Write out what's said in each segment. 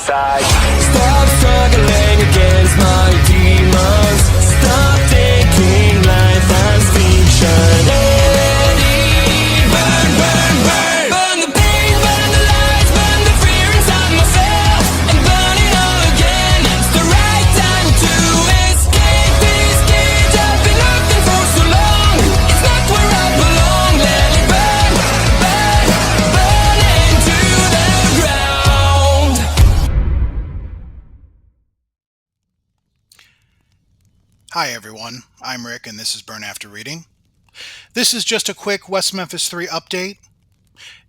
side. Stop struggling against my demons. Stop taking life as fiction. Let it burn, burn, burn. Burn the pain, burn the lies, burn the fear inside myself, and burn it all again. It's the right time to escape this cage I've been locked in for so long. It's not where I belong. Let it burn, burn, burn into the ground. Hi everyone, I'm Rick and this is Burn After Reading. This is just a quick West Memphis 3 update.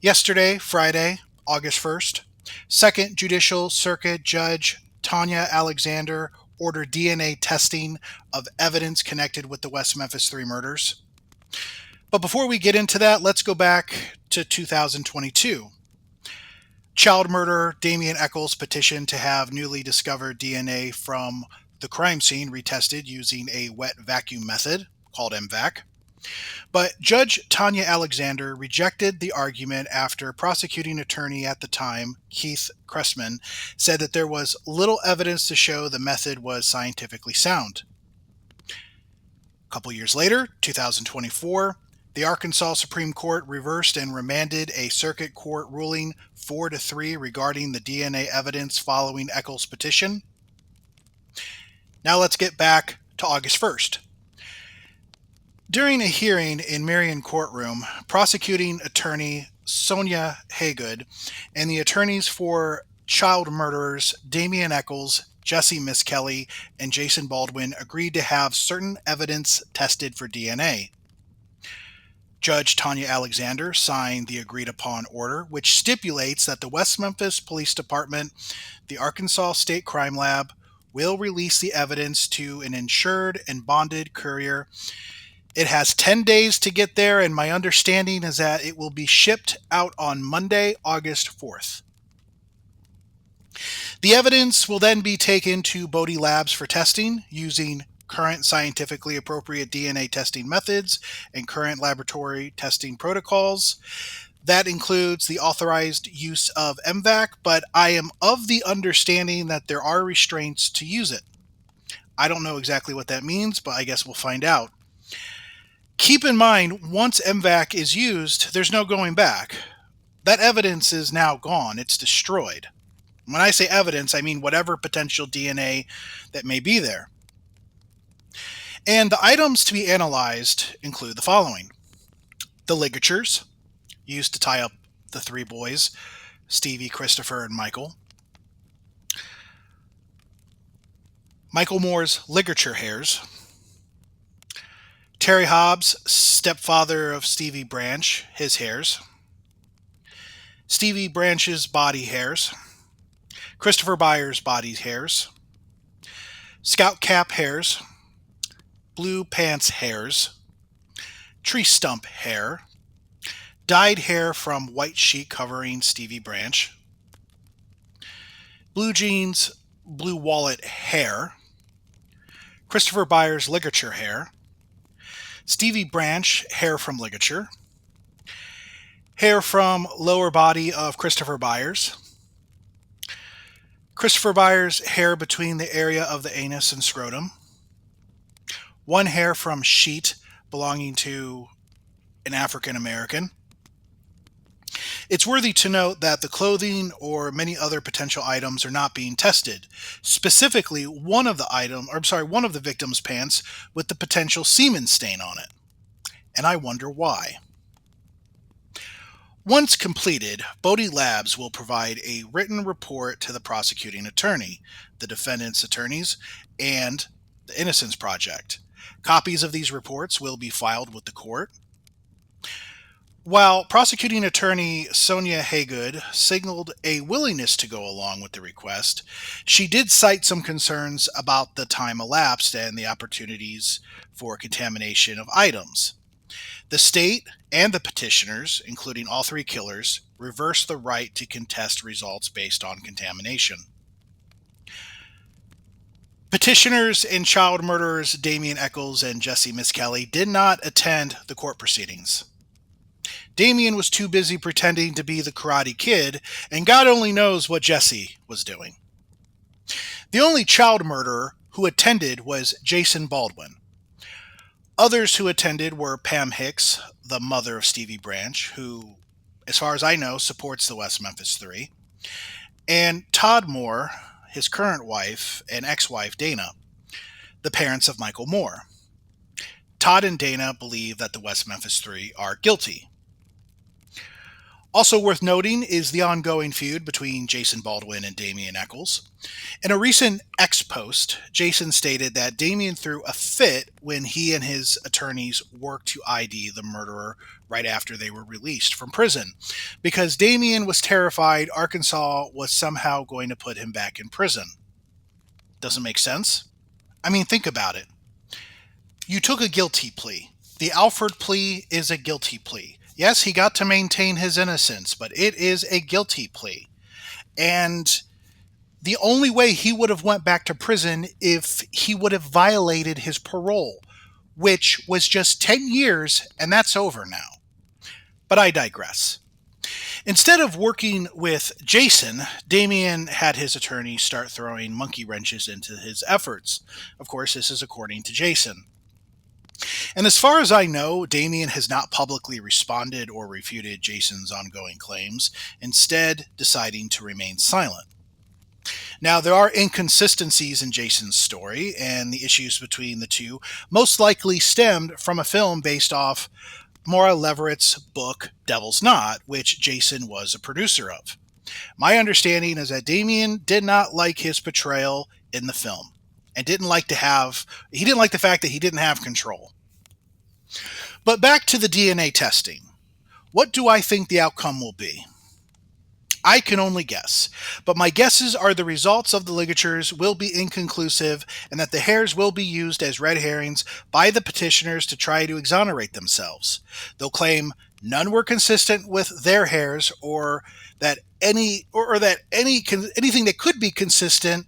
Yesterday, Friday, August 1st, 2nd Judicial Circuit Judge Tanya Alexander ordered DNA testing of evidence connected with the West Memphis 3 murders. But before we get into that, let's go back to 2022. Child murderer Damian Eccles petitioned to have newly discovered DNA from the crime scene retested using a wet vacuum method called MVAC. But Judge Tanya Alexander rejected the argument after prosecuting attorney at the time, Keith Cressman, said that there was little evidence to show the method was scientifically sound. A couple years later, 2024, the Arkansas Supreme Court reversed and remanded a circuit court ruling 4-3 regarding the DNA evidence following Eccles' petition. Now let's get back to August 1st. During a hearing in Marion Courtroom, prosecuting attorney Sonia Haygood and the attorneys for child murderers Damian Eccles, Jesse Miskelly, and Jason Baldwin agreed to have certain evidence tested for DNA. Judge Tanya Alexander signed the agreed-upon order, which stipulates that the West Memphis Police Department, the Arkansas State Crime Lab, will release the evidence to an insured and bonded courier. It has 10 days to get there, and my understanding is that it will be shipped out on Monday, August 4th. The evidence will then be taken to Bode Labs for testing using current scientifically appropriate DNA testing methods and current laboratory testing protocols. That includes the authorized use of MVAC, but I am of the understanding that there are restraints to use it. I don't know exactly what that means, but I guess we'll find out. Keep in mind, once MVAC is used, there's no going back. That evidence is now gone. It's destroyed. When I say evidence, I mean whatever potential DNA that may be there. And the items to be analyzed include the following: the ligatures used to tie up the three boys, Stevie, Christopher, and Michael. Michael Moore's ligature hairs. Terry Hobbs, stepfather of Stevie Branch, his hairs. Stevie Branch's body hairs. Christopher Byers' body hairs. Scout cap hairs. Blue pants hairs. Tree stump hair. Dyed hair from white sheet covering Stevie Branch. Blue jeans, blue wallet hair. Christopher Byers' ligature hair. Stevie Branch hair from ligature. Hair from lower body of Christopher Byers. Christopher Byers' hair between the area of the anus and scrotum. One hair from sheet belonging to an African American. It's worthy to note that the clothing or many other potential items are not being tested. Specifically, one of the victim's pants with the potential semen stain on it. And I wonder why. Once completed, Bode Labs will provide a written report to the prosecuting attorney, the defendant's attorneys, and the Innocence Project. Copies of these reports will be filed with the court. While prosecuting attorney Sonia Haygood signaled a willingness to go along with the request, she did cite some concerns about the time elapsed and the opportunities for contamination of items. The state and the petitioners, including all three killers, reversed the right to contest results based on contamination. Petitioners and child murderers Damian Eccles and Jesse Miskelly did not attend the court proceedings. Damian was too busy pretending to be the Karate Kid, and God only knows what Jesse was doing. The only child murderer who attended was Jason Baldwin. Others who attended were Pam Hicks, the mother of Stevie Branch, who, as far as I know, supports the West Memphis Three, and Todd Moore, his current wife and ex-wife Dana, the parents of Michael Moore. Todd and Dana believe that the West Memphis Three are guilty. Also worth noting is the ongoing feud between Jason Baldwin and Damien Echols. In a recent X post, Jason stated that Damien threw a fit when he and his attorneys worked to ID the murderer right after they were released from prison, because Damien was terrified Arkansas was somehow going to put him back in prison. Doesn't make sense? I mean, think about it. You took a guilty plea. The Alford plea is a guilty plea. Yes, he got to maintain his innocence, but it is a guilty plea. And the only way he would have went back to prison if he would have violated his parole, which was just 10 years, and that's over now. But I digress. Instead of working with Jason, Damien had his attorney start throwing monkey wrenches into his efforts. Of course, this is according to Jason. And as far as I know, Damien has not publicly responded or refuted Jason's ongoing claims, instead deciding to remain silent. Now, there are inconsistencies in Jason's story, and the issues between the two most likely stemmed from a film based off Maura Leverett's book Devil's Knot, which Jason was a producer of. My understanding is that Damien did not like his portrayal in the film, and he didn't like the fact that he didn't have control. But back to the DNA testing. What do I think the outcome will be? I can only guess, but my guesses are the results of the ligatures will be inconclusive and that the hairs will be used as red herrings by the petitioners to try to exonerate themselves. They'll claim none were consistent with their hairs, or that anything that could be consistent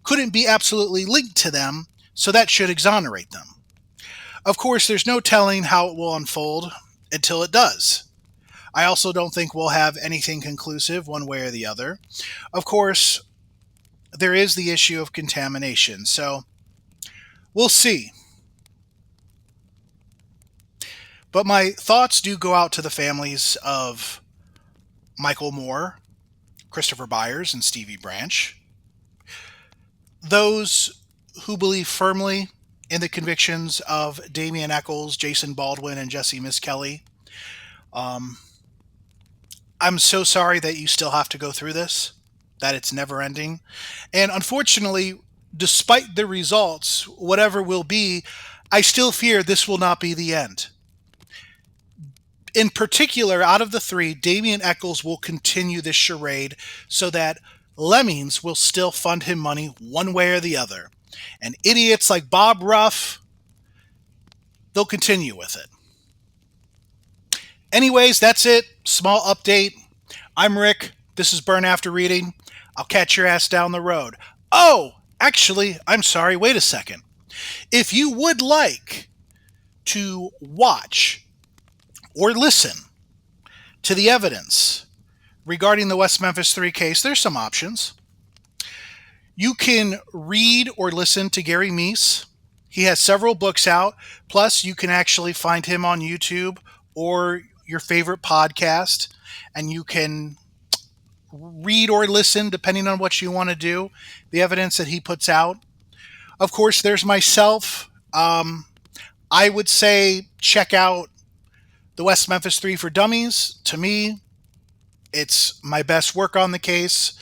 couldn't be absolutely linked to them, so that should exonerate them. Of course, there's no telling how it will unfold until it does. I also don't think we'll have anything conclusive one way or the other. Of course, there is the issue of contamination, so we'll see. But my thoughts do go out to the families of Michael Moore, Christopher Byers, and Stevie Branch. Those who believe firmly in the convictions of Damien Echols, Jason Baldwin, and Jesse Miskelly. I'm so sorry that you still have to go through this, that it's never ending. And unfortunately, despite the results, whatever will be, I still fear this will not be the end. In particular, out of the three, Damien Echols will continue this charade so that Lemmings will still fund him money one way or the other. And idiots like Bob Ruff, they'll continue with it. Anyways, that's it. Small update. I'm Rick. This is Burn After Reading. I'll catch your ass down the road. Oh, actually, I'm sorry. Wait a second. If you would like to watch or listen to the evidence regarding the West Memphis Three case, there's some options. You can read or listen to Gary Meese. He has several books out. Plus, you can actually find him on YouTube or your favorite podcast, and you can read or listen, depending on what you want to do, the evidence that he puts out. Of course, there's myself. I would say check out the West Memphis Three for Dummies. To me, it's my best work on the case.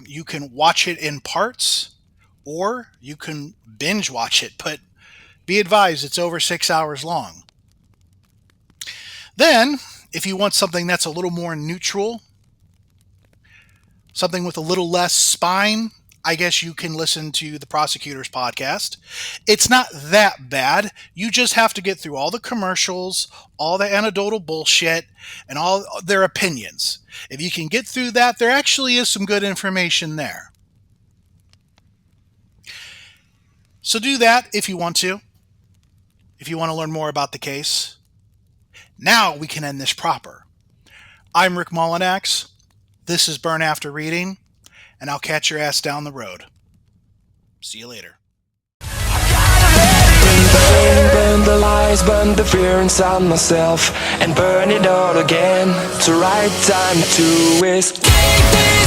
You can watch it in parts, or you can binge watch it, but be advised it's over 6 hours long. Then, if you want something that's a little more neutral, something with a little less spine, I guess you can listen to the Prosecutor's Podcast. It's not that bad. You just have to get through all the commercials, all the anecdotal bullshit, and all their opinions. If you can get through that, there actually is some good information there. So do that if you want to. If you want to learn more about the case. Now we can end this proper. I'm Rick Mullinax. This is Burn After Reading, and I'll catch your ass down the road. See you later. Burn the lies, burn the fear inside myself, and burn it all again. It's the right time to escape this